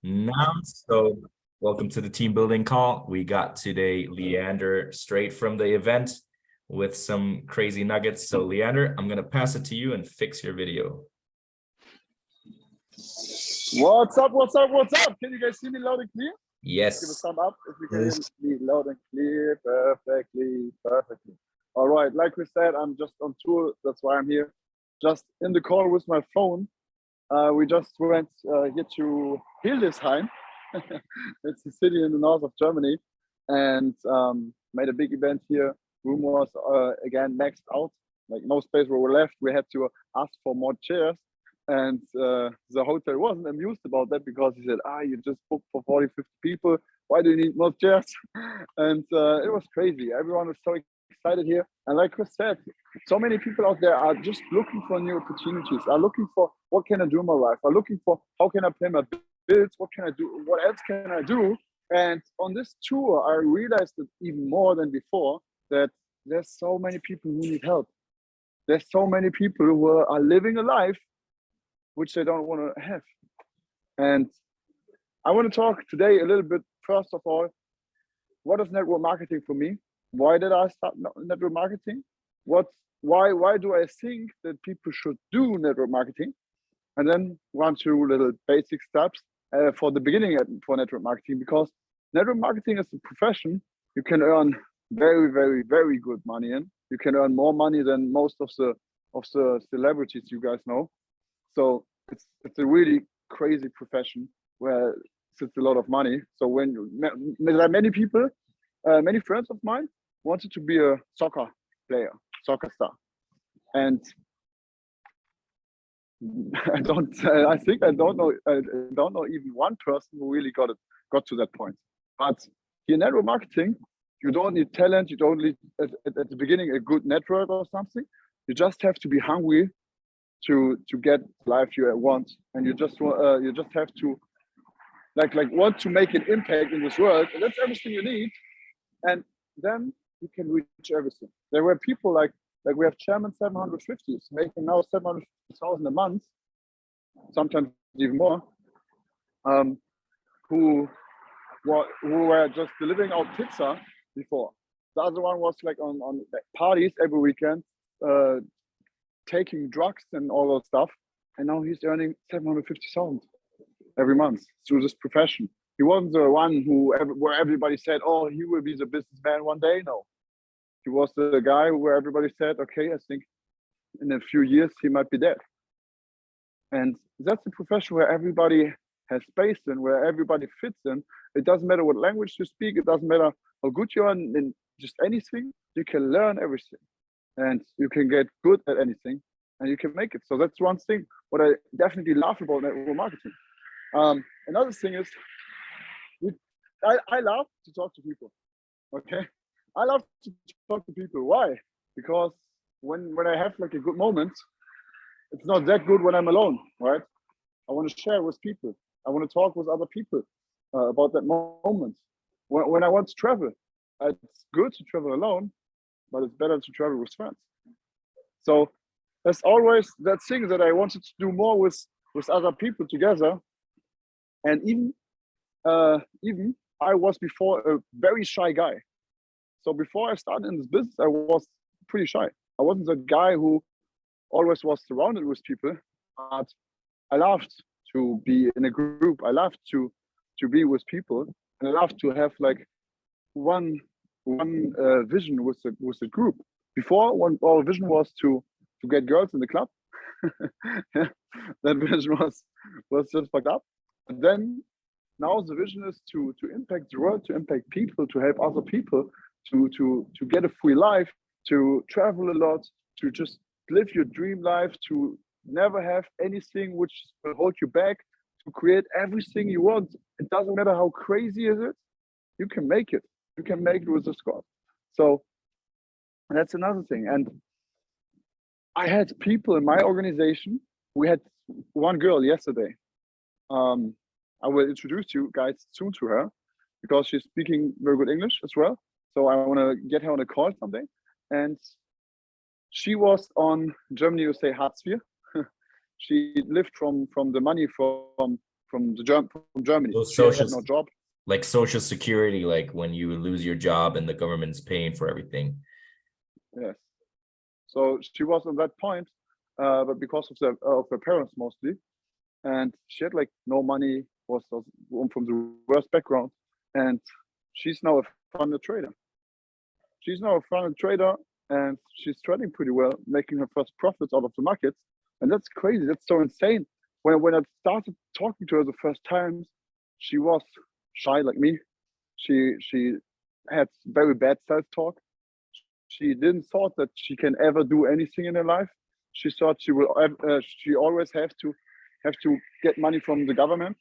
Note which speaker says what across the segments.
Speaker 1: Now, so welcome to the team building call. We got today Leander straight from the event with some crazy nuggets. So Leander, I'm gonna pass it to you and fix your video.
Speaker 2: What's up? What's up? What's up? Can you guys see me loud and clear?
Speaker 1: Yes.
Speaker 2: Give a thumb up if you can hear me loud and clear. Perfectly. All right. Like we said, I'm just on tour. That's why I'm here. Just in the call with my phone. We just went here to Hildesheim. It's a city in the north of Germany, and made a big event here. Room was again maxed out, like no space where we left. We had to ask for more chairs, and the hotel wasn't amused about that because he said, you just booked for 40, 50 people. Why do you need more chairs? And it was crazy. Everyone was so excited here. And like Chris said, so many people out there are just looking for new opportunities, are looking for what can I do in my life, are looking for how can I pay my bills, what can I do, what else can I do? And on this tour, I realized that even more than before, that there's so many people who need help. There's so many people who are living a life which they don't want to have. And I want to talk today a little bit, first of all, what is network marketing for me? Why did I start network marketing? Why do I think that people should do network marketing? And then 2 little basic steps for the beginning for network marketing, because network marketing is a profession you can earn very, very, very good money in. You can earn more money than most of the celebrities you guys know. So it's a really crazy profession where it's a lot of money. So when many people, many friends of mine wanted to be a soccer player, soccer star, and I don't know even one person who really got to that point. But in network marketing, you don't need talent. You don't need at the beginning a good network or something. You just have to be hungry to get life you want, and you just have to like want to make an impact in this world, and that's everything you need. And then you can reach everything. There were people like we have chairman 750s making now 750,000 a month, sometimes even more, who were just delivering out pizza before. The other one was like on parties every weekend, taking drugs and all that stuff, and now he's earning 750,000 every month through this profession. He wasn't the one where everybody said, "Oh, he will be the businessman one day." No, he was the guy where everybody said, "Okay, I think in a few years he might be dead." And that's a profession where everybody has space in, where everybody fits in. It doesn't matter what language you speak. It doesn't matter how good you are in just anything. You can learn everything, and you can get good at anything, and you can make it. So that's one thing what I definitely love about network marketing. Another thing is, I love to talk to people. Okay, I love to talk to people. Why? Because when I have like a good moment, it's not that good when I'm alone, right? I want to share with people. I want to talk with other people about that moment. When I want to travel, it's good to travel alone, but it's better to travel with friends. So there's always that thing that I wanted to do more with other people together. And even I was before a very shy guy. So before I started in this business, I was pretty shy. I wasn't the guy who always was surrounded with people, but I loved to be in a group. I loved to be with people, and I loved to have like one vision with the group. Before, our vision was to get girls in the club. That vision was just fucked up. And then now the vision is to impact the world, to impact people, to help other people, to get a free life, to travel a lot, to just live your dream life, to never have anything which will hold you back, to create everything you want. It doesn't matter how crazy is it, you can make it. You can make it with a squad. So that's another thing. And I had people in my organization. We had one girl yesterday. I will introduce you guys soon to her because she's speaking very good English as well. So I want to get her on a call someday. And she was on Germany, you say Hartz IV. She lived from the money from from Germany.
Speaker 1: Those
Speaker 2: She had
Speaker 1: social,
Speaker 2: no job.
Speaker 1: like social security, like when you lose your job and the government's paying for everything.
Speaker 2: Yes. So she was on that point, but because of her parents mostly, and she had like no money, was from the worst background, and she's now a funded trader. She's now a funded trader, and she's trading pretty well, making her first profits out of the markets, and that's crazy. That's so insane. When I started talking to her the first times, she was shy like me. She had very bad self-talk. She didn't thought that she can ever do anything in her life. She thought she always have to get money from the government,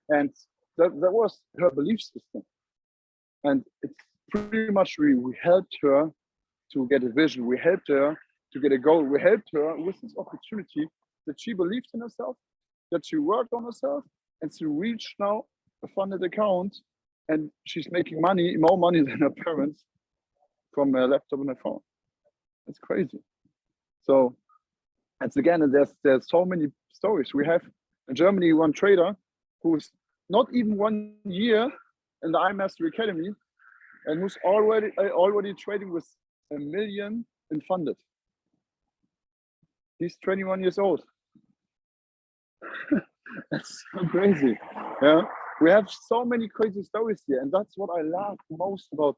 Speaker 2: and that was her belief system. And it's pretty much we helped her to get a vision. We helped her to get a goal. We helped her with this opportunity that she believed in herself, that she worked on herself, and she reached now a funded account, and she's making money, more money than her parents, from a laptop and a phone. It's crazy. So, and again, there's so many stories. We have in Germany one trader who's not even 1 year in the iMastery Academy, and who's already trading with 1 million in funded. He's 21 years old. That's so crazy. Yeah, we have so many crazy stories here, and that's what I love most about.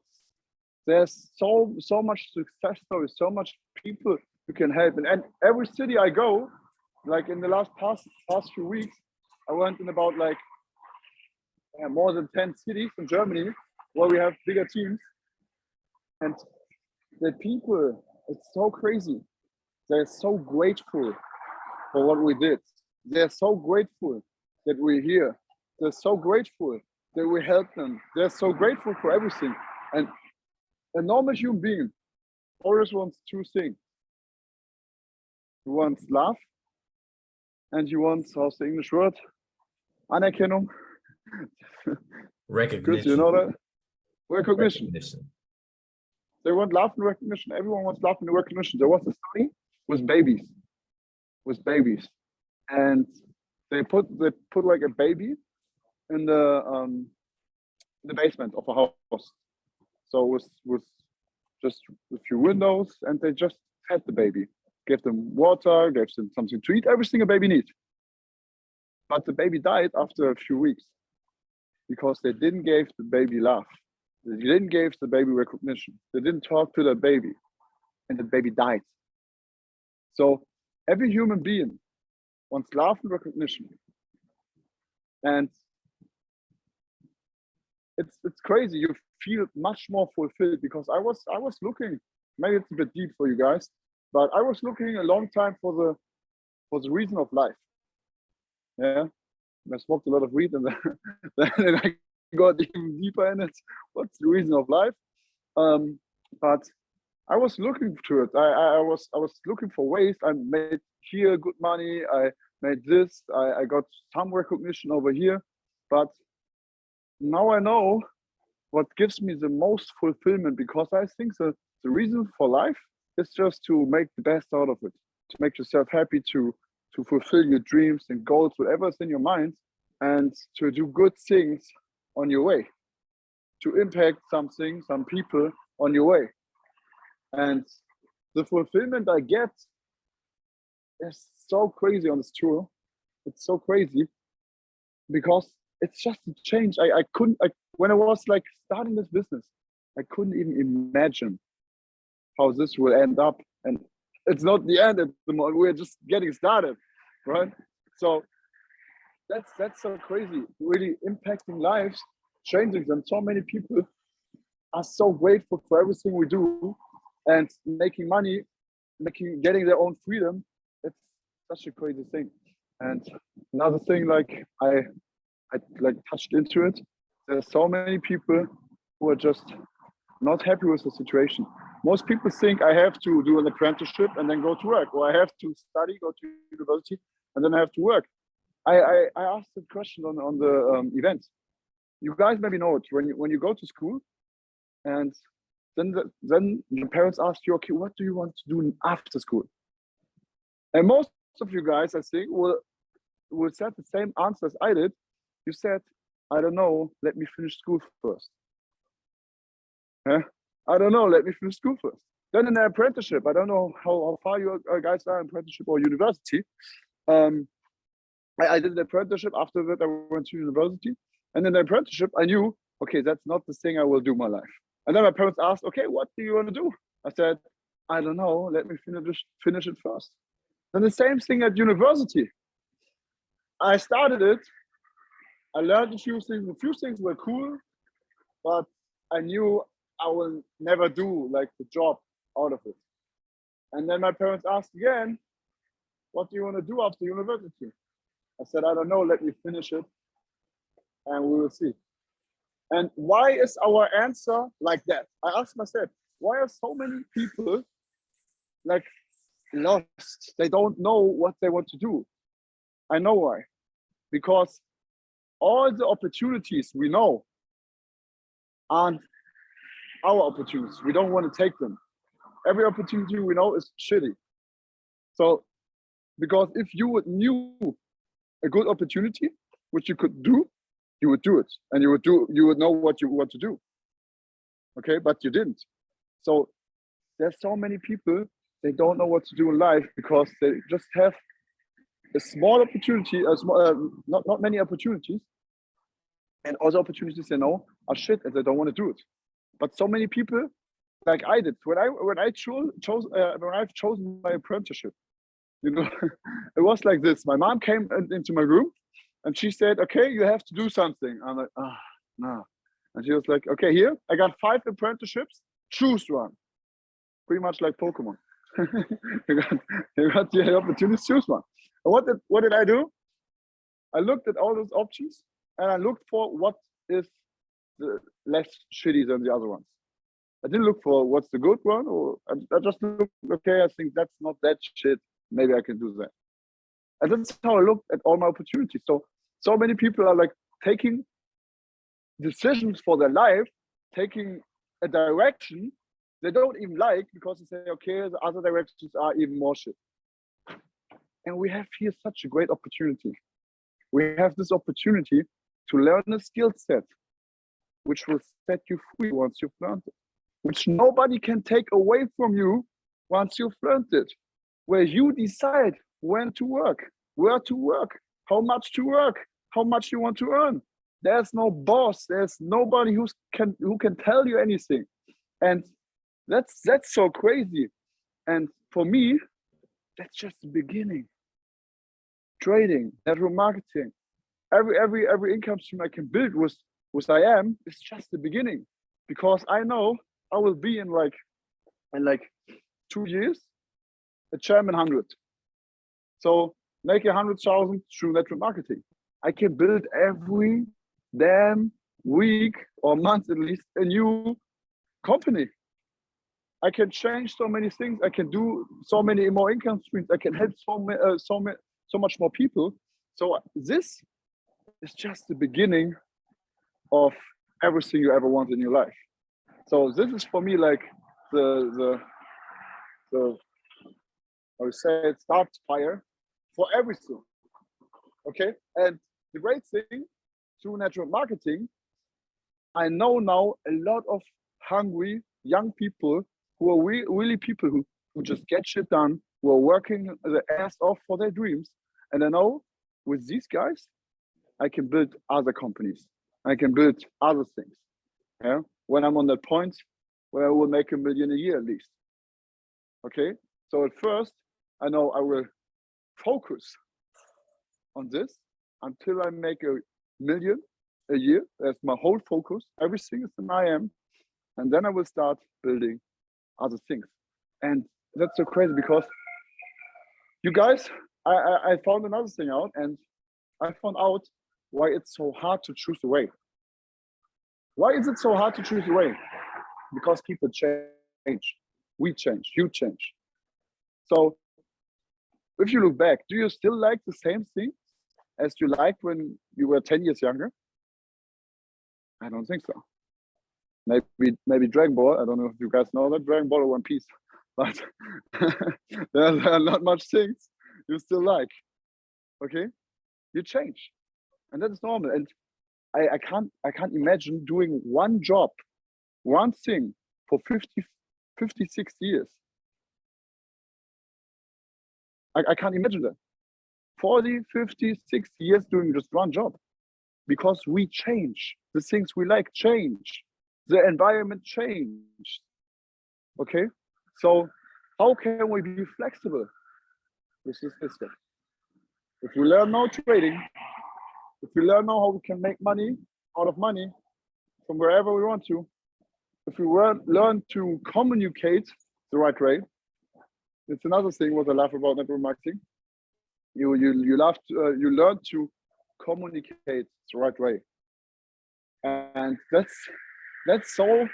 Speaker 2: There's so much success stories, so much people you can help, and every city I go, like in the past few weeks, I went in about like more than 10 cities in Germany where we have bigger teams, and the people, it's so crazy. They're so grateful for what we did. They're so grateful that we're here. They're so grateful that we helped them. They're so grateful for everything. And a normal human being always wants two things. He wants love, and he wants, how's the English word? Anerkennung.
Speaker 1: Recognition.
Speaker 2: You know that? Recognition.
Speaker 1: Recognition.
Speaker 2: They want love and recognition. Everyone wants love and recognition. There was a study with babies. And they put like a baby in the basement of a house. So with just a few windows, and they just fed the baby, gave them water, gave them something to eat, everything a baby needs. But the baby died after a few weeks because they didn't give the baby love. They didn't give the baby recognition. They didn't talk to the baby, and the baby died. So every human being wants love and recognition. And it's crazy. You feel much more fulfilled, because I was looking, maybe it's a bit deep for you guys, but I was looking a long time for the reason of life. Yeah. I smoked a lot of weed, and then I got even deeper in it. What's the reason of life? But I was looking to it. I was looking for ways. I made here good money. I made this. I got some recognition over here. But now I know what gives me the most fulfillment, because I think the reason for life is just to make the best out of it, to make yourself happy, to fulfill your dreams and goals, whatever's in your mind, and to do good things on your way, to impact something, some people on your way. And the fulfillment I get is so crazy on this tour. It's so crazy because it's just a change. When I was like starting this business, I couldn't even imagine how this will end up. And it's not the end at the moment. We're just getting started, right? So that's so crazy, really impacting lives, changing them. So many people are so grateful for everything we do, and making money, getting their own freedom. It's such a crazy thing. And another thing, like I like touched into it, there's so many people who are just not happy with the situation. Most people think I have to do an apprenticeship and then go to work, or I have to study, go to university, and then I have to work. I asked the question on the event. You guys maybe know it, when you go to school, and then your parents ask you, okay, what do you want to do after school? And most of you guys, I think, will would said the same answer as I did, you said, I don't know, let me finish school first. Yeah? I don't know, let me finish school first. Then in the apprenticeship, I don't know how far you guys are in apprenticeship or university. I did the apprenticeship. After that, I went to university. And in the apprenticeship, I knew, okay, that's not the thing I will do my life. And then my parents asked, okay, what do you want to do? I said, I don't know, let me finish it first. Then the same thing at university. I started it. I learned a few things. A few things were cool, but I knew I will never do like the job out of it. And then my parents asked again, what do you want to do after university? I said, I don't know, let me finish it and we will see. And why is our answer like that? I asked myself, why are so many people like lost? They don't know what they want to do. I know why. Because all the opportunities we know aren't our opportunities. We don't want to take them. Every opportunity we know is shitty. So, because if you would knew a good opportunity, which you could do, you would do it, and you would know what you want to do. Okay, but you didn't. So there's so many people, they don't know what to do in life because they just have a small opportunity, not many opportunities, and all the opportunities they know are shit and they don't want to do it. But so many people, like I did, when I've chosen my apprenticeship, you know, it was like this. My mom came into my room and she said, okay, you have to do something. I'm like, no. And she was like, okay, here, I got 5 apprenticeships, choose one. Pretty much like Pokemon. you got the opportunity to choose one. And what did I do? I looked at all those options and I looked for what is the less shitty than the other ones. I didn't look for what's the good one, or I just looked, okay, I think that's not that shit. Maybe I can do that. And that's how I looked at all my opportunities. So many people are like taking decisions for their life, taking a direction they don't even like because they say, okay, the other directions are even more shit. And we have here such a great opportunity. We have this opportunity to learn a skill set which will set you free once you've learned it, which nobody can take away from you once you've learned it, where you decide when to work, where to work, how much to work, how much you want to earn. There's no boss, there's nobody who can tell you anything. And that's so crazy. And for me, that's just the beginning. Trading, network marketing, every income stream I can build with IM is just the beginning, because I know I will be in like 2 years a chairman 100. So make 100,000 through network marketing. I can build every damn week or month at least a new company. I can change so many things. I can do so many more income streams. I can help so much more people. So this is just the beginning of everything you ever want in your life. So this is for me like the I would say it starts fire for everything. Okay, and the great thing through network marketing, I know now a lot of hungry young people who are really people who just get shit done, who are working their ass off for their dreams. And I know with these guys, I can build other companies. I can build other things. Yeah, when I'm on that point where I will make $1 million a year at least. Okay, so at first, I know I will focus on this until I make $1 million a year. That's my whole focus. Everything is an IM. And then I will start building other things. And that's so crazy because you guys, I found another thing out, and I found out why it's so hard to choose a way. Why is it so hard to choose a way? Because people change. We change, you change. So if you look back, do you still like the same thing as you liked when you were 10 years younger? I don't think so. Maybe Dragon Ball. I don't know if you guys know that, Dragon Ball or One Piece, but there are not much things you still like. Okay, you change, and that is normal. And I can't imagine doing one job, one thing for 56 years. I can't imagine that. 40, 56 years doing just one job, because we change. The things we like change. The environment change. Okay, so how can we be flexible with this system? If we learn now trading, if we learn now how we can make money out of money from wherever we want to, if we learn to communicate the right way, it's another thing what I love about network marketing. You learn to communicate the right way, and that's so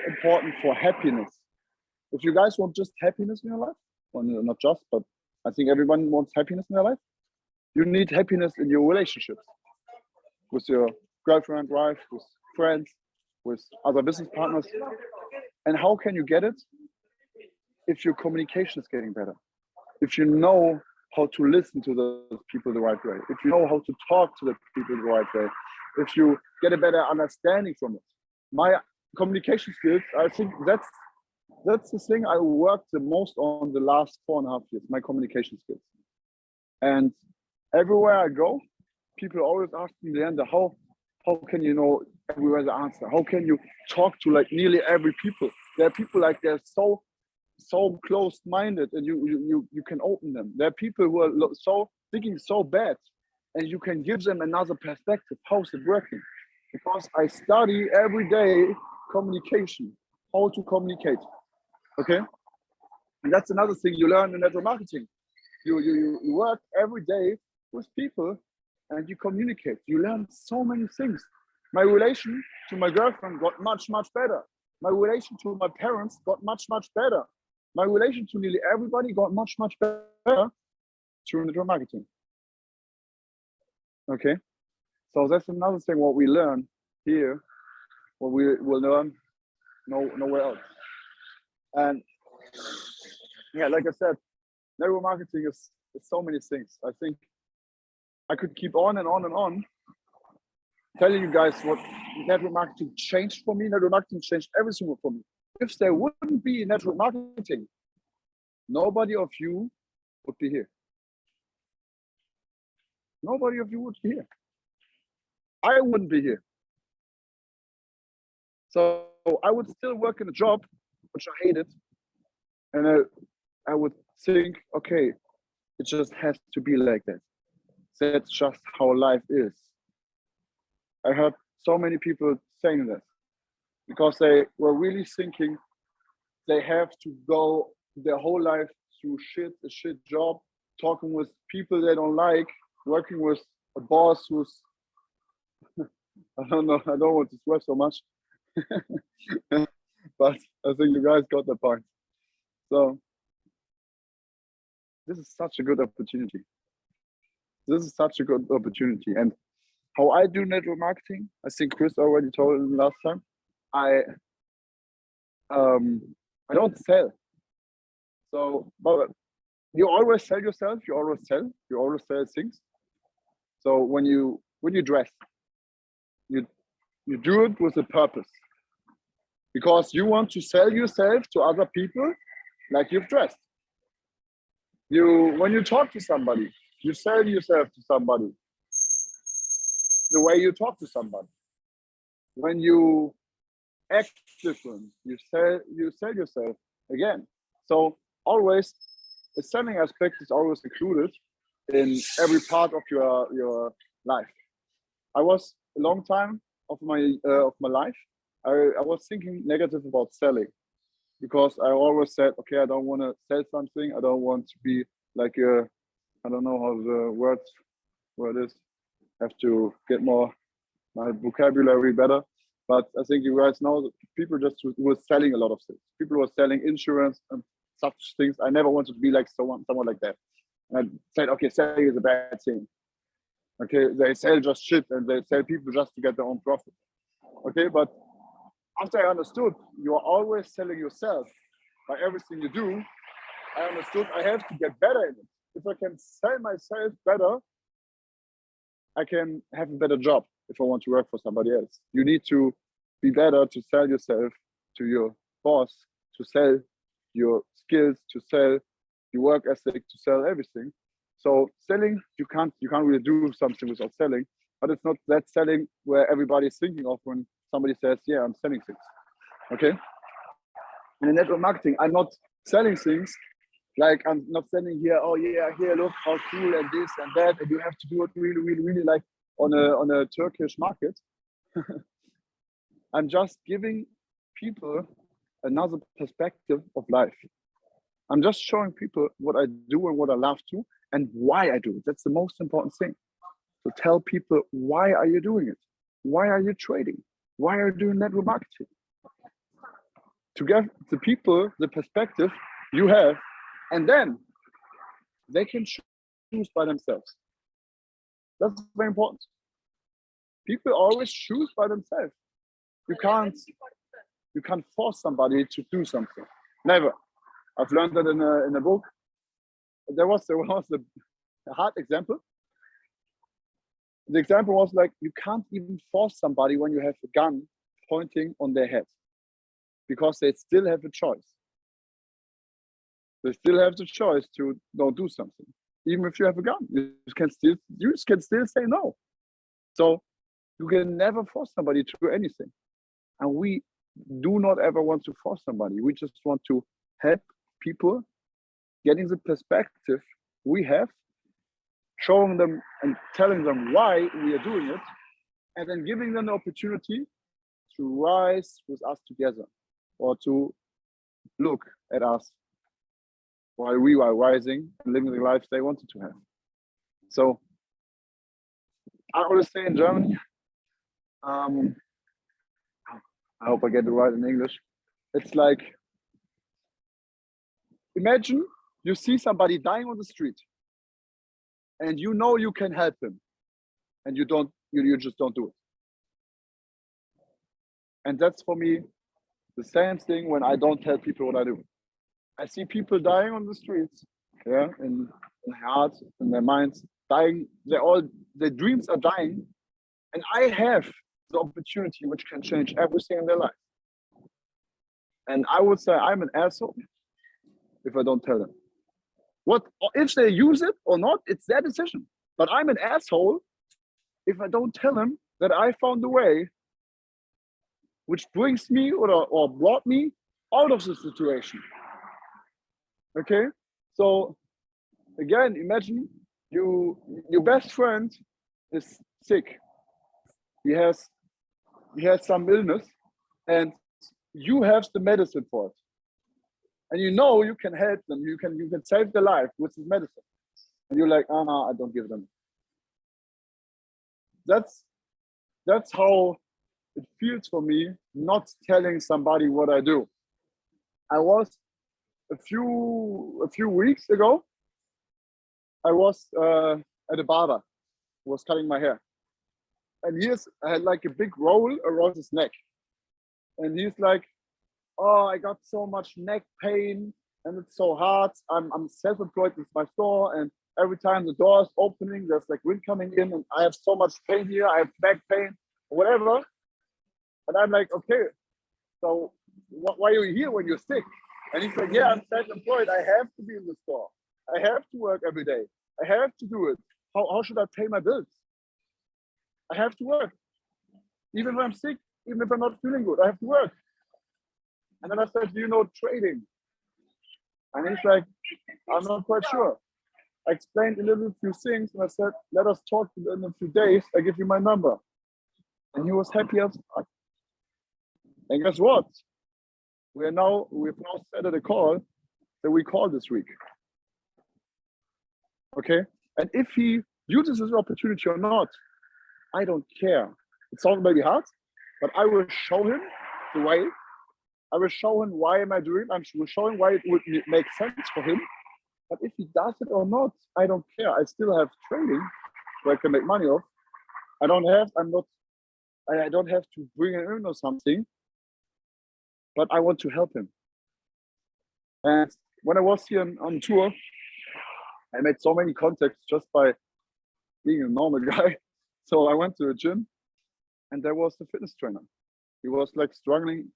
Speaker 2: important for happiness. If you guys want just happiness in your life, or not just, but I think everyone wants happiness in their life. You need happiness in your relationships with your girlfriend, wife, with friends, with other business partners. And how can you get it? If your communication is getting better, if you know how to listen to those people the right way, if you know how to talk to the people the right way, if you get a better understanding from it. My communication skills, I think that's the thing I worked the most on the last 4.5 years, my communication skills. And everywhere I go, people always ask me, Leander, how can you know everywhere the answer? How can you talk to like nearly every people? There are people like they're so closed-minded, and you can open them. There are people who are so thinking so bad, and you can give them another perspective. How's it working? Because I study every day communication, how to communicate. Okay, and that's another thing you learn in network marketing. You work every day with people, and you communicate. You learn so many things. My relation to my girlfriend got much better. My relation to my parents got much better. My relation to nearly everybody got much better through network marketing. Okay, so that's another thing what we learn here, what we will learn nowhere else. And yeah, like I said, network marketing is so many things. I think I could keep on and on telling you guys what network marketing changed for me. Network marketing changed everything for me. If there wouldn't be network marketing, nobody of you would be here. Nobody of you would be here. I wouldn't be here. So I would still work in a job which I hated, and I would think, okay, it just has to be like that. That's just how life is. I heard so many people saying that because they were really thinking they have to go their whole life through a shit job, talking with people they don't like, working with a boss who's I don't know, I don't want to swear so much. But I think you guys got the point. So this is such a good opportunity. This is such a good opportunity. And how I do network marketing, I think Chris already told it last time. I don't sell. So, but you always sell yourself. You always sell things. So when you dress, you do it with a purpose, because you want to sell yourself to other people like you've dressed. When you talk to somebody, you sell yourself to somebody the way you talk to somebody. When you act different, you sell yourself again. So always the selling aspect is always included in every part of your life. I was a long time of my life, I was thinking negative about selling, because I always said, okay, I don't want to sell something. I don't want to be like I don't know how the word is. I have to get my vocabulary better. But I think you guys know that people just were selling a lot of things. People were selling insurance and such things. I never wanted to be like someone like that. And I said, okay, selling is a bad thing. Okay, they sell just shit, and they sell people just to get their own profit. Okay, but after I understood you are always selling yourself by everything you do, I understood I have to get better in it. If I can sell myself better, I can have a better job if I want to work for somebody else. You need to be better to sell yourself to your boss, to sell your skills, to sell your work ethic, to sell everything. So selling, you can't really do something without selling, but it's not that selling where everybody's thinking of when somebody says, yeah, I'm selling things. Okay. And in network marketing, I'm not selling things like I'm not selling here, oh yeah, here, look how cool and this and that, and you have to do it really, really, really like on a Turkish market. I'm just giving people another perspective of life. I'm just showing people what I do and what I love to and why I do it. That's the most important thing. To tell people, why are you doing it? Why are you trading? Why are you doing network marketing? To give the people the perspective you have, and then they can choose by themselves. That's very important. People always choose by themselves. You can't force somebody to do something. Never. I've learned that in a book. There was a hard example. The example was like, you can't even force somebody when you have a gun pointing on their head, because they still have a choice. They still have the choice to don't do something. Even if you have a gun, you can still say no. So you can never force somebody to do anything. And we do not ever want to force somebody. We just want to help people getting the perspective we have, showing them and telling them why we are doing it, and then giving them the opportunity to rise with us together, or to look at us while we are rising and living the lives they wanted to have. So I always say in Germany, I hope I get it right in English. It's like, imagine you see somebody dying on the street and you know you can help him, and you just don't do it. And that's for me the same thing when I don't tell people what I do. I see people dying on the streets, yeah, in their hearts, in their minds, dying. Their dreams are dying, and I have the opportunity which can change everything in their life. And I would say I'm an asshole if I don't tell them. What if they use it or not? It's their decision. But I'm an asshole if I don't tell them that I found a way which brings me or brought me out of the situation. Okay, so again, imagine your best friend is sick. He has some illness, and you have the medicine for it. And you know you can help them, you can save their life with this medicine. And you're like, oh no, I don't give them. That's how it feels for me not telling somebody what I do. I was a few weeks ago, I was at a barber who was cutting my hair. And I had like a big roll around his neck. And he's like, oh, I got so much neck pain and it's so hard. I'm self-employed with my store, and every time the door is opening, there's like wind coming in, and I have so much pain here. I have back pain, whatever. And I'm like, okay, so why are you here when you're sick? And he's like, yeah, I'm self-employed. I have to be in the store. I have to work every day. I have to do it. How should I pay my bills? I have to work. Even when I'm sick, even if I'm not feeling good, I have to work. And then I said, do you know trading? And he's like, I'm not quite sure. I explained a little few things, and I said, let us talk in a few days. I give you my number. And he was happy as fuck. And guess what? We've now set a call that we call this week. Okay? And if he uses this opportunity or not, I don't care. It sounds maybe hard, but I will show him the way. I will show him why am I doing it. I will show him why it would make sense for him. But if he does it or not, I don't care. I still have trading where I can make money off. I don't have to bring him in or something, but I want to help him. And when I was here on tour, I made so many contacts just by being a normal guy. So I went to a gym, and there was the fitness trainer. He was like struggling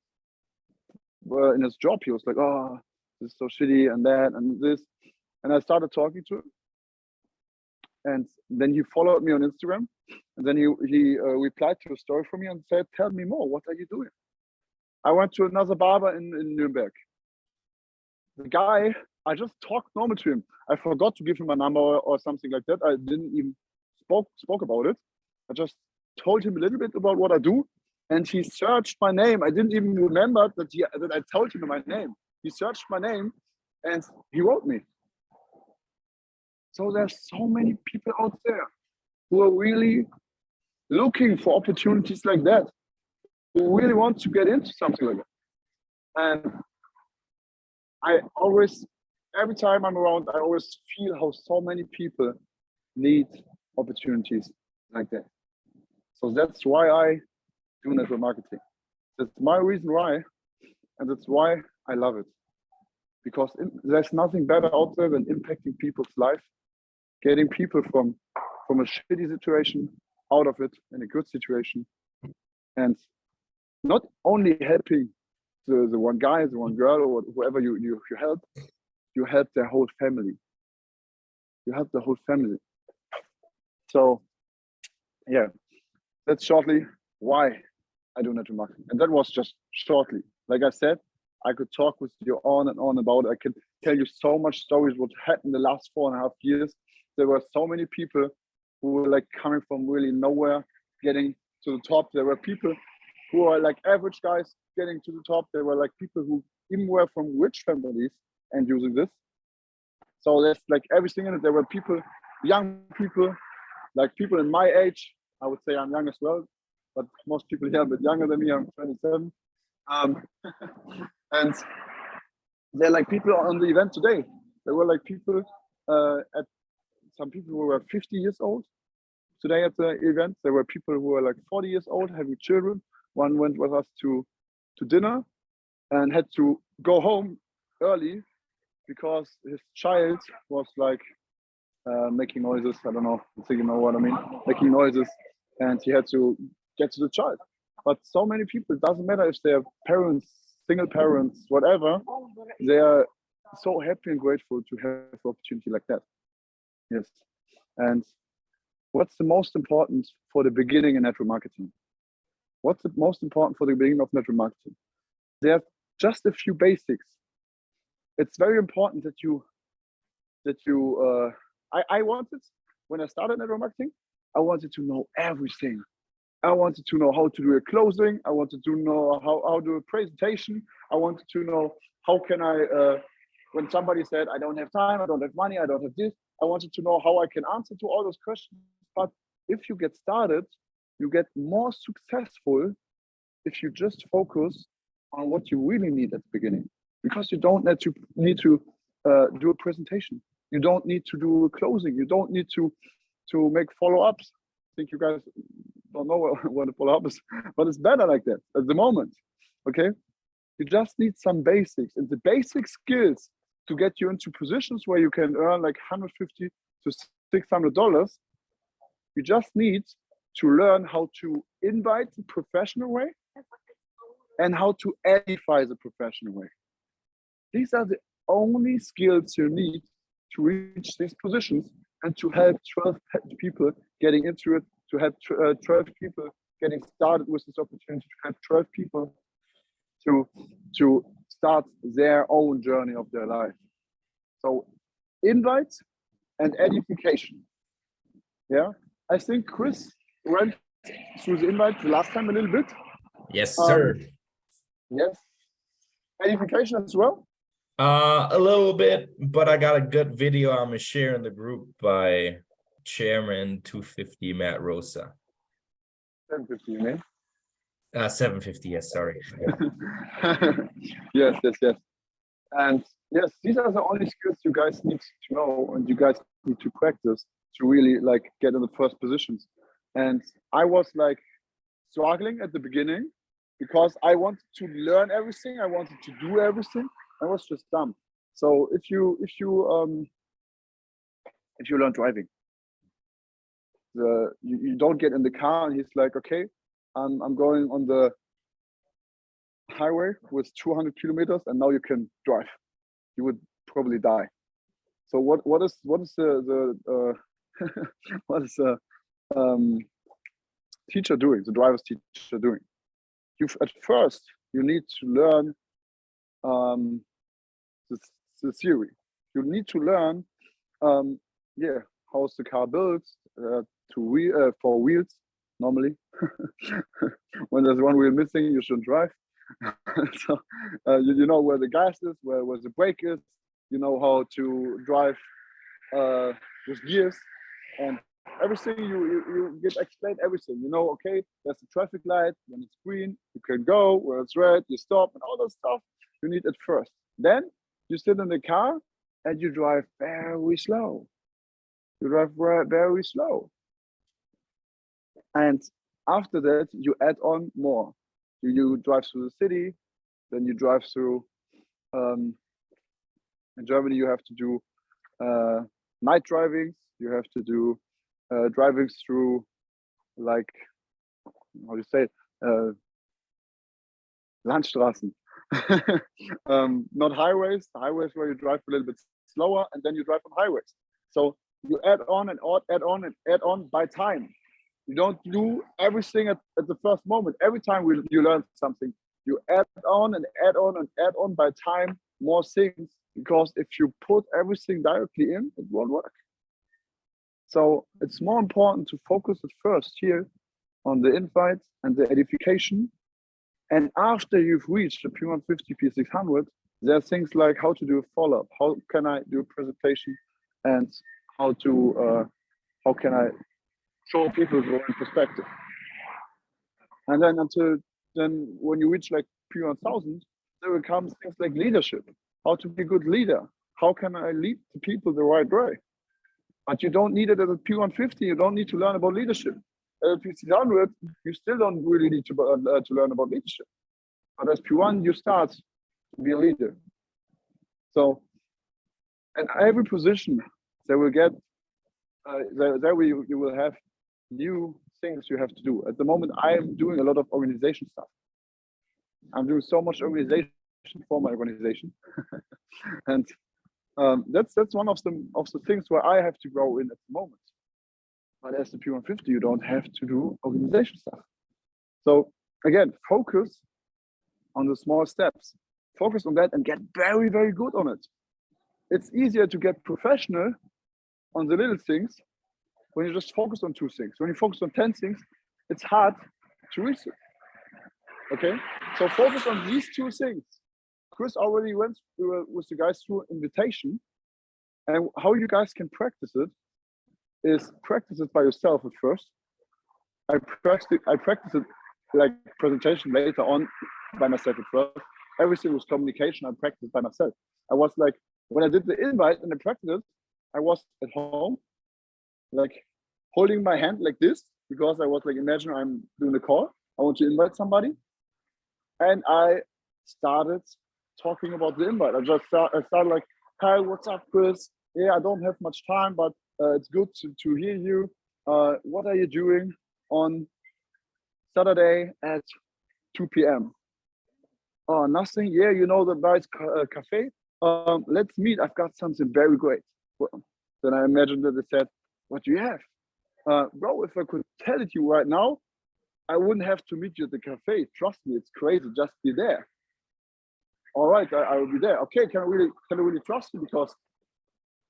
Speaker 2: in his job. He was like, "Oh, this is so shitty," and that and this. And I started talking to him, and then he followed me on Instagram, and then he replied to a story from me and said, "Tell me more. What are you doing?" I went to another barber in Nuremberg. The guy, I just talked normal to him. I forgot to give him a number or something like that. I didn't even spoke about it. I just told him a little bit about what I do, and he searched my name. I didn't even remember that I told him my name. He searched my name, and he wrote me. So there's so many people out there who are really looking for opportunities like that, who really want to get into something like that. And I always, every time I'm around, I always feel how so many people need opportunities like that. So that's why I do network marketing. That's my reason why, and that's why I love it. Because there's nothing better out there than impacting people's life, getting people from a shitty situation out of it in a good situation, and not only helping the one guy, the one girl, or whoever you help, you help their whole family. You help the whole family. So yeah, that's shortly why I do network marketing. And that was just shortly. Like I said, I could talk with you on and on about it. I can tell you so much stories what happened the last 4.5 years. There were so many people who were like coming from really nowhere, getting to the top. There were people who are like average guys getting to the top. There were like people who even were from rich families and using this. So there's like everything in it. There were people, young people, like people in my age. I would say I'm young as well, but most people here are a bit younger than me. I'm 27. And they're like people on the event today. There were like people at some people who were 50 years old today at the event. There were people who were like 40 years old, having children. One went with us to dinner and had to go home early because his child was like making noises. I don't know, I think you know what I mean, making noises, and he had to get to the child. But so many people, it doesn't matter if they're parents, single parents, whatever, they are so happy and grateful to have an opportunity like that. Yes. And what's the most important for the beginning in network marketing? What's the most important for the beginning of network marketing? There are just a few basics. It's very important that I wanted, when I started network marketing, I wanted to know everything. I wanted to know how to do a closing. I wanted to know how to do a presentation. I wanted to know how can I, when somebody said, I don't have time, I don't have money, I don't have this, I wanted to know how I can answer to all those questions. But if you get started, you get more successful if you just focus on what you really need at the beginning. Because you don't need to do a presentation. You don't need to do a closing. You don't need to make follow-ups. I think you guys don't know what a follow-up is, but it's better like that at the moment. Okay, you just need some basics, and the basic skills to get you into positions where you can earn like $150 to $600. You just need to learn how to invite the professional way and how to edify the professional way. These are the only skills you need to reach these positions and to help 12 people getting into it, to help 12 people getting started with this opportunity, to help 12 people to start their own journey of their life. So invite and edification. Yeah, I think Chris went through the invite the last time a little bit.
Speaker 1: Yes, sir.
Speaker 2: Yes. Edification as well?
Speaker 1: A little bit, but I got a good video I'm gonna share in the group by Chairman 250 Matt Rosa.
Speaker 2: 750, you mean?
Speaker 1: 750, yes, sorry.
Speaker 2: Yes. And yes, these are the only skills you guys need to know and you guys need to practice to really like get in the first positions. And I was like struggling at the beginning because I wanted to learn everything. I wanted to do everything. I was just dumb. So if you learn driving, you don't get in the car and he's like, okay, I'm going on the highway with 200 kilometers and now you can drive. You would probably die. So what is the what is the teacher doing? The driver's teacher doing? At first you need to learn the theory. You need to learn, how's the car built, for wheels. Normally, when there's one wheel missing, you shouldn't drive. So you know where the gas is, where the brake is. You know how to drive with gears, and everything you get explained everything. You know, okay, there's a traffic light. When it's green, you can go. When it's red, you stop, and all that stuff you need at first. Then you sit in the car and you drive very slow. You drive very slow. And after that, you add on more. You drive through the city, then you drive through, in Germany, you have to do night drivings. You have to do drivings through, like, how do you say it? Landstraßen. Not highways. Highways where you drive a little bit slower, and then you drive on highways. So you add on and add on and add on by time. You don't do everything at the first moment. Every time you learn something, you add on and add on and add on by time more things, because if you put everything directly in, it won't work. So it's more important to focus at first here on the invites and the edification. And after you've reached the P150, P600, there are things like how to do a follow-up, how can I do a presentation, and how can I show people the right perspective. And then when you reach like P1000, there will come things like leadership, how to be a good leader, how can I lead the people the right way. But you don't need it at a P150, you don't need to learn about leadership. At P600, you still don't really need to learn about leadership. But as P1, you start to be a leader. So, in every position, they will get, you will have new things you have to do. At the moment, I am doing a lot of organization stuff. I'm doing so much organization for my organization, and that's one of the things where I have to grow in at the moment. But as the P150, you don't have to do organization stuff. So again, focus on the small steps. Focus on that and get very, very good on it. It's easier to get professional on the little things when you just focus on 2 things. When you focus on 10 things, it's hard to reach it. Okay? So focus on these 2 things. Chris already went with the guys through invitation, and how you guys can practice it is practice it by yourself at first. I practiced it like presentation later on by myself at first. Everything was communication. I practiced by myself. I was like, when I did the invite and I practiced it, I was at home, like holding my hand like this, because I was like, imagine I'm doing a call. I want to invite somebody. And I started talking about the invite. I started like, hi, what's up, Chris? Yeah, I don't have much time, but it's good to hear you. What are you doing on Saturday at 2 p.m.? Oh, nothing. Yeah, you know the nice cafe? Let's meet. I've got something very great. Well, then I imagined that they said, what do you have? Bro, if I could tell it you right now, I wouldn't have to meet you at the cafe. Trust me, it's crazy. Just be there. All right, I will be there. Okay, can I really trust you? Because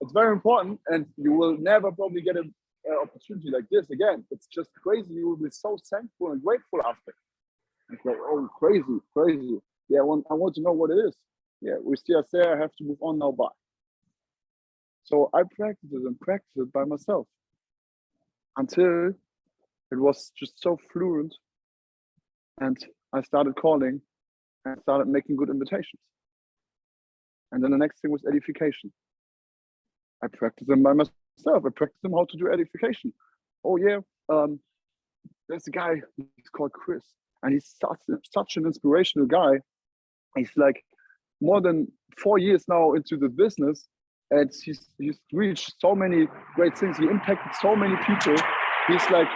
Speaker 2: it's very important, and you will never probably get an opportunity like this again. It's just crazy. You will be so thankful and grateful after. It's like, oh, crazy. Yeah, I want to know what it is. Yeah, we still there. I have to move on now. Bye. So I practiced it by myself until it was just so fluent, and I started calling and started making good invitations. And then the next thing was edification. I practiced them by myself. I practiced them how to do edification. Oh yeah, there's a guy, he's called Chris, and he's such an inspirational guy. He's like more than 4 years now into the business, and he's reached so many great things. He impacted so many people. He's like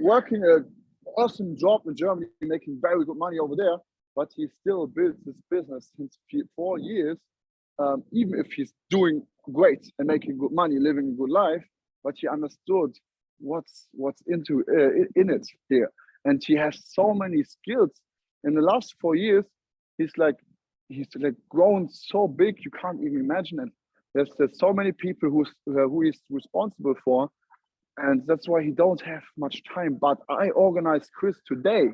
Speaker 2: working an awesome job in Germany, making very good money over there, but he still builds this business since 4 years, even if he's doing great and making good money, living a good life, but he understood what's into in it here. And he has so many skills. In the last 4 years, he's like grown so big you can't even imagine it. There's so many people who he's responsible for, and that's why he don't have much time. But I organized Chris today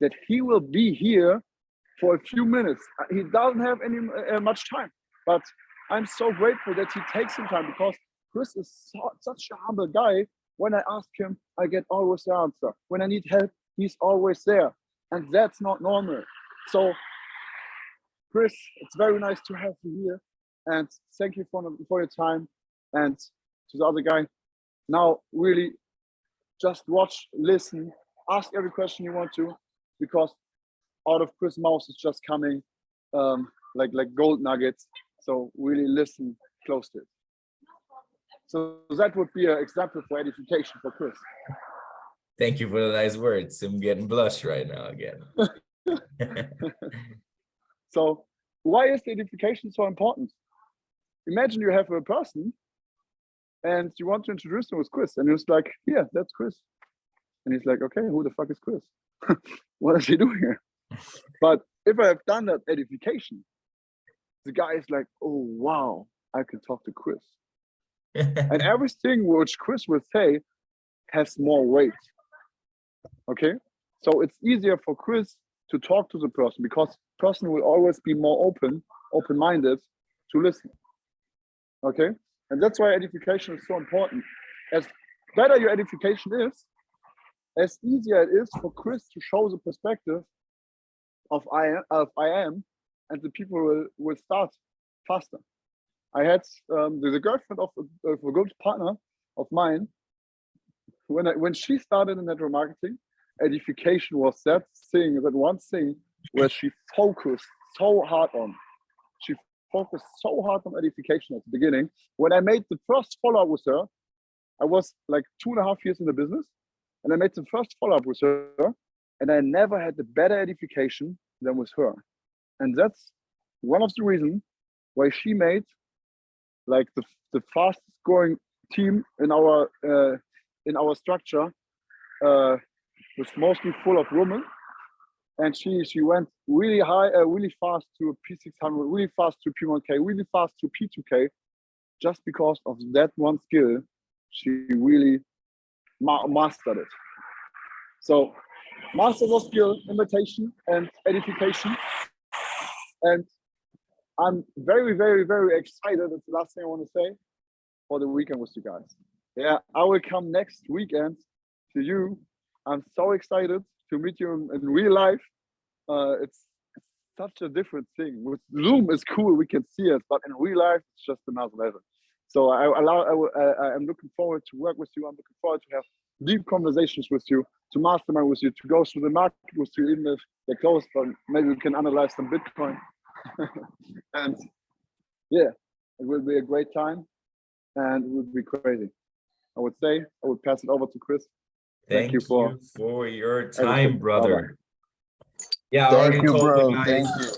Speaker 2: that he will be here for a few minutes. He doesn't have any much time, but I'm so grateful that he takes some time, because Chris is such a humble guy. When I ask him, I get always the answer. When I need help, he's always there, and that's not normal. So Chris, it's very nice to have you here, and thank you for your time. And to the other guy, now really just watch, listen, ask every question you want to, because out of Chris' mouth is just coming like gold nuggets. So really listen close to it. So that would be an example for edification for Chris.
Speaker 1: Thank you for the nice words. I'm getting blushed right now again.
Speaker 2: So why is the edification so important? Imagine you have a person and you want to introduce him with Chris, and he's like, yeah, that's Chris. And he's like, okay, who the fuck is Chris? What is he doing here? But if I have done that edification, the guy is like, oh, wow, I can talk to Chris. And everything which Chris will say has more weight. Okay? So it's easier for Chris to talk to the person, because the person will always be more open-minded to listen. Okay? And that's why edification is so important. As better your edification is, as easier it is for Chris to show the perspective of I am, and the people will start faster. I had the girlfriend of a good partner of mine. When she started in network marketing, edification was that one thing where she focused so hard on. She focused so hard on edification at the beginning. When I made the first follow-up with her, I was like 2.5 years in the business, and I made the first follow-up with her, and I never had the better edification than with her. And that's one of the reasons why she made like the fastest growing team in our structure, was mostly full of women. And she went really high, really fast to P600, really fast to P1K, really fast to P2K, just because of that one skill. She really mastered it. So master of skill, invitation, and edification. And I'm very, very, very excited. That's the last thing I want to say for the weekend with you guys. Yeah, I will come next weekend to you. I'm so excited to meet you in real life. It's such a different thing. With Zoom, it's cool, we can see it, but in real life, it's just another level. So I'm looking forward to work with you. I'm looking forward to have deep conversations with you, to mastermind with you, to go through the market with you, even if they're closed, but maybe we can analyze some Bitcoin. And yeah, it will be a great time, and it would be crazy. I would pass it over to Chris.
Speaker 1: Thank you for your time,
Speaker 2: everything.
Speaker 1: brother.
Speaker 2: Bye-bye.
Speaker 1: Yeah,
Speaker 3: Thank you, bro. Thank you.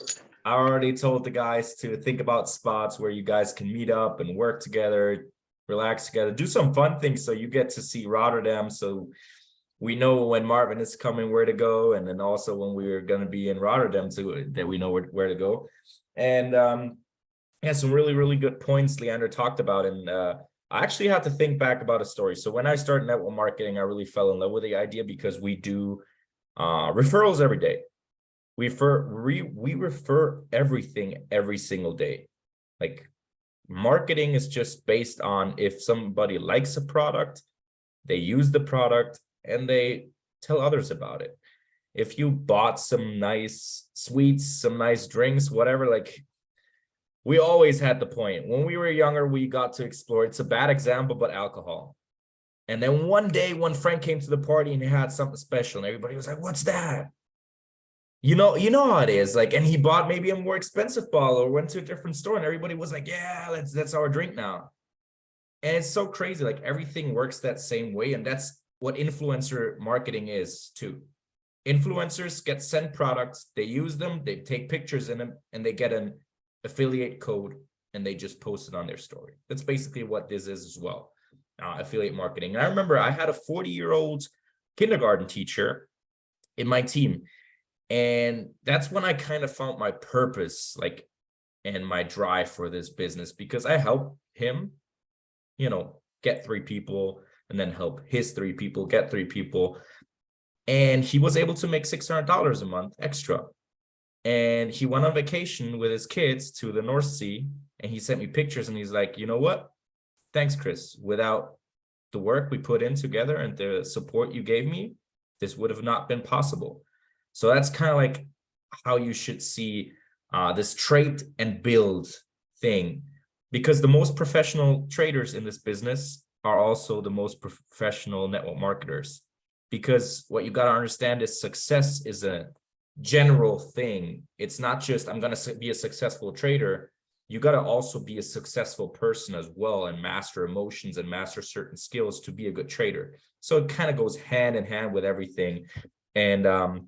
Speaker 1: I already told the guys to think about spots where you guys can meet up and work together, relax together, do some fun things, so you get to see Rotterdam, so we know when Marvin is coming where to go, and then also when we're going to be in Rotterdam, so that we know where to go. And yeah, some really, really good points Leander talked about. And I actually have to think back about a story. So when I started network marketing, I really fell in love with the idea, because we do referrals every day. We refer everything every single day. Like, marketing is just based on if somebody likes a product, they use the product, and they tell others about it. If you bought some nice sweets, some nice drinks, whatever, like, we always had the point. When we were younger, we got to explore. It's a bad example, but alcohol. And then one day, one friend came to the party and he had something special, and everybody was like, what's that? You know how it is. Like, and he bought maybe a more expensive bottle or went to a different store, and everybody was like, yeah, that's our drink now. And it's so crazy. Like, everything works that same way. And that's what influencer marketing is too. Influencers get sent products, they use them, they take pictures in them, and they get an affiliate code and they just post it on their story. That's basically what this is as well, affiliate marketing. And I remember I had a 40-year-old kindergarten teacher in my team, and that's when I kind of found my purpose, like, and my drive for this business, because I helped him, you know, get 3 people, and then help his 3 people get 3 people. And he was able to make $600 a month extra. And he went on vacation with his kids to the North Sea, and he sent me pictures, and he's like, you know what? Thanks, Chris. Without the work we put in together and the support you gave me, this would have not been possible. So that's kind of like how you should see this trade and build thing, because the most professional traders in this business are also the most professional network marketers. Because what you got to understand is success is a general thing. It's not just I'm going to be a successful trader. You got to also be a successful person as well, and master emotions and master certain skills to be a good trader. So it kind of goes hand in hand with everything. And a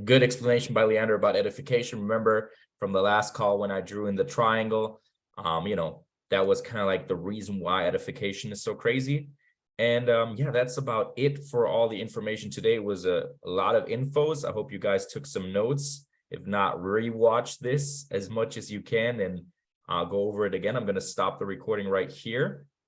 Speaker 1: good explanation by Leander about edification. Remember from the last call when I drew in the triangle, you know, that was kind of like the reason why edification is so crazy. And yeah, that's about it for all the information today. It was a lot of infos. I hope you guys took some notes. If not, rewatch this as much as you can and go over it again. I'm going to stop the recording right here.